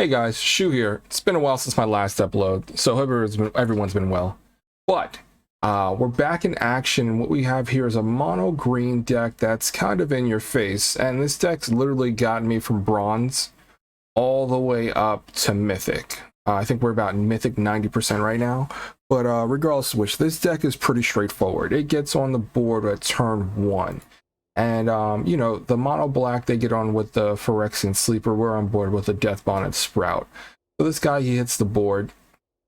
Hey guys, Shu here. It's been a while since my last upload, so hope everyone's been well. But we're back in action. What we have here is a mono green deck that's kind of in your face, and this deck's literally gotten me from bronze all the way up to mythic. I think we're about mythic 90% right now, but regardless of which, this deck is pretty straightforward. It gets on the board at turn 1. And, you know, the mono black, they get on with the Phyrexian Sleeper. We're on board with the Death Bonnet Sprout. So this guy, he hits the board.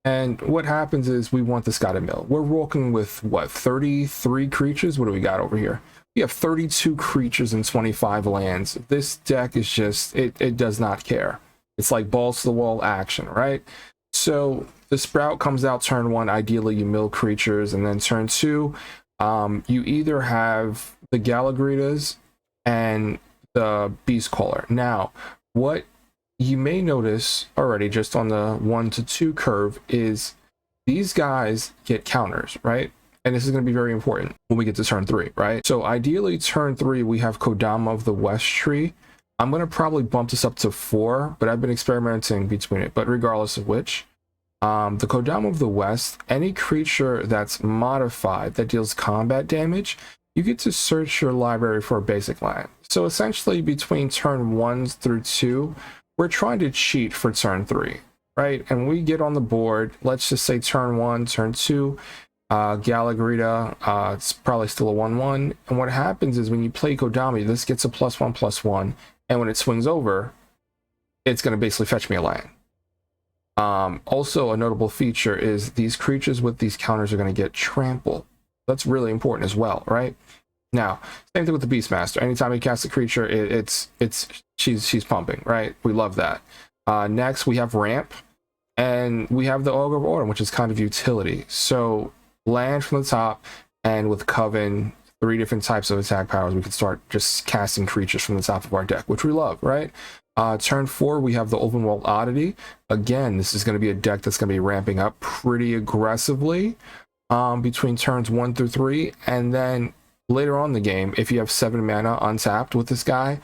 And what happens is we want this guy to mill. We're working with, what, 33 creatures? What do we got over here? We have 32 creatures and 25 lands. This deck is just, it does not care. It's like balls to the wall action, right? So the Sprout comes out turn 1. Ideally, you mill creatures. And then turn 2, you either have the Galagritas and the Beast Caller. Now, what you may notice already just on the 1 to 2 curve is these guys get counters, right? And this is going to be very important when we get to turn 3, right? So ideally, turn 3, we have Kodama of the West tree. I'm going to probably bump this up to 4, but I've been experimenting between it. But regardless of which, the Kodama of the West, any creature that's modified that deals combat damage, you get to search your library for a basic land. So essentially between turn 1 through 2, we're trying to cheat for turn 3, right? And we get on the board, let's just say turn 1, turn 2, Galagrita, it's probably still a 1/1. And what happens is when you play Kodama, this gets a +1/+1. And when it swings over, it's going to basically fetch me a land. Also, a notable feature is these creatures with these counters are going to get trampled. That's really important as well, right? Now, same thing with the Beastmaster. Anytime you cast a creature, she's pumping, right? We love that. Next, we have Ramp, and we have the Ogre of Autumn, which is kind of utility. So, land from the top, and with Coven, 3 different types of attack powers, we can start just casting creatures from the top of our deck, which we love, right? Turn 4, we have the Ulvenwald Oddity. Again, this is going to be a deck that's going to be ramping up pretty aggressively between turns 1 through 3. And then later on in the game, if you have 7 mana untapped with this guy,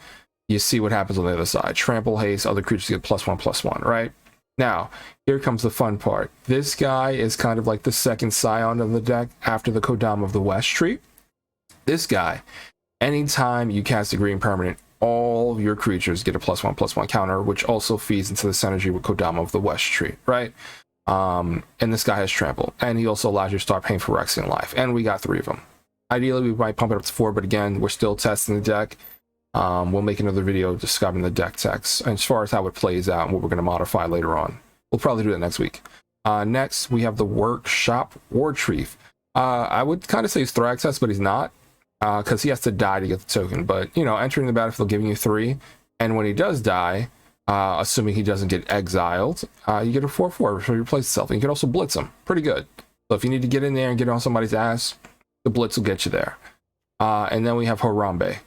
you see what happens on the other side. Trample, haste, other creatures get +1/+1, right? Now, here comes the fun part. This guy is kind of like the second scion of the deck after the Kodama of the West tree. This guy, anytime you cast a green permanent, all of your creatures get a +1/+1 counter, which also feeds into the synergy with Kodama of the West tree, right? And this guy has trample, and he also allows you to start paying for Phyrexian life, and we got 3 of them. Ideally, we might pump it up to 4, but again, we're still testing the deck. We'll make another video describing the deck techs as far as how it plays out and what we're going to modify later on. We'll probably do that next week. Next, we have the Workshop Warchief. I would kind of say he's Thraxas, but he's not, because he has to die to get the token. But, you know, entering the battlefield, giving you 3, and when he does die, assuming he doesn't get exiled, you get a 4/4, so he replaces itself. And you can also blitz him. Pretty good. So if you need to get in there and get on somebody's ass, the blitz will get you there. And then we have Harambe.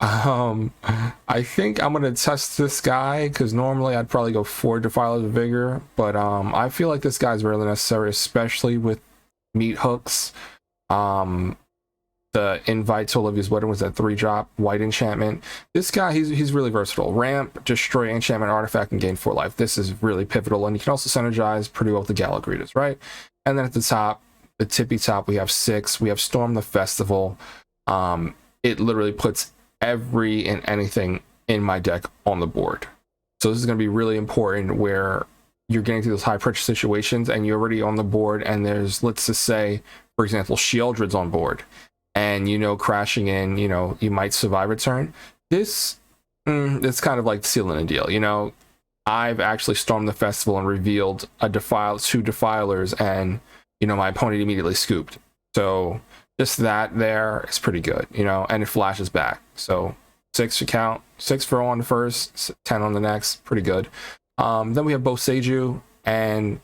I think I'm going to test this guy, because normally I'd probably go 4 Defilers of Vigor, but I feel like this guy's really necessary, especially with meat hooks. The Invite to Olivia's Wedding was that 3-drop white enchantment. This guy, he's really versatile. Ramp, destroy enchantment artifact, and gain 4 life. This is really pivotal, and you can also synergize pretty well with the Galagritas, right? And then at the top, the tippy top, we have 6. We have Storm the Festival. It literally puts every and anything in my deck on the board. So this is going to be really important where you're getting to those high pressure situations and you're already on the board, and there's, let's just say, for example, Sheoldred's on board. And, you know, crashing in, you know, you might survive a turn. This, it's kind of like sealing a deal. You know, I've actually stormed the festival and revealed 2 Defilers, and, you know, my opponent immediately scooped. So just that there is pretty good, you know, and it flashes back. So 6 to count, 6 for on the first, 10 on the next, pretty good. Then we have both Seiju and,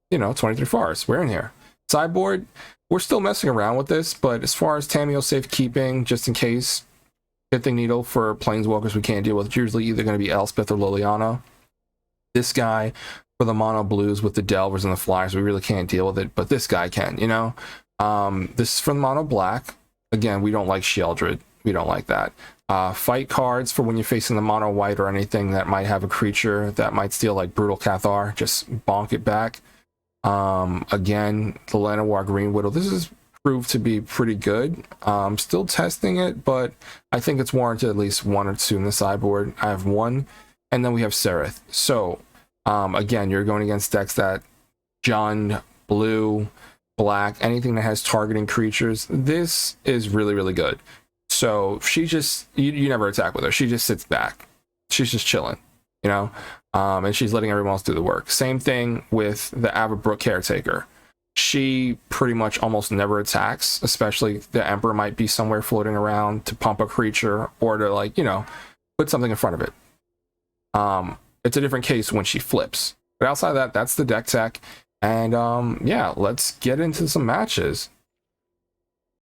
you know, 23 Forest. We're in here. Sideboard, we're still messing around with this, but as far as Tamiyo safekeeping, just in case, Pithing Needle for Planeswalkers we can't deal with, it's usually either going to be Elspeth or Liliana. This guy, for the mono blues with the Delvers and the Flyers, we really can't deal with it, but this guy can, you know? This is for the mono black. Again, we don't like Sheoldred. We don't like that. Fight cards for when you're facing the mono white or anything that might have a creature that might steal, like Brutal Cathar, just bonk it back. Again, the Llanowar Green Widow, this is proved to be pretty good. Still testing it, but I think it's warranted at least 1 or 2 in the sideboard. I have 1, and then we have Sereth. So again, you're going against decks that Jund, blue, black, anything that has targeting creatures. This is really, really good. So she just, you never attack with her. She just sits back. She's just chilling, you know? And she's letting everyone else do the work. Same thing with the Averbrook Caretaker. She pretty much almost never attacks, especially the Emperor might be somewhere floating around to pump a creature or to, like, you know, put something in front of it. It's a different case when she flips. But outside of that, that's the deck tech. And yeah, let's get into some matches.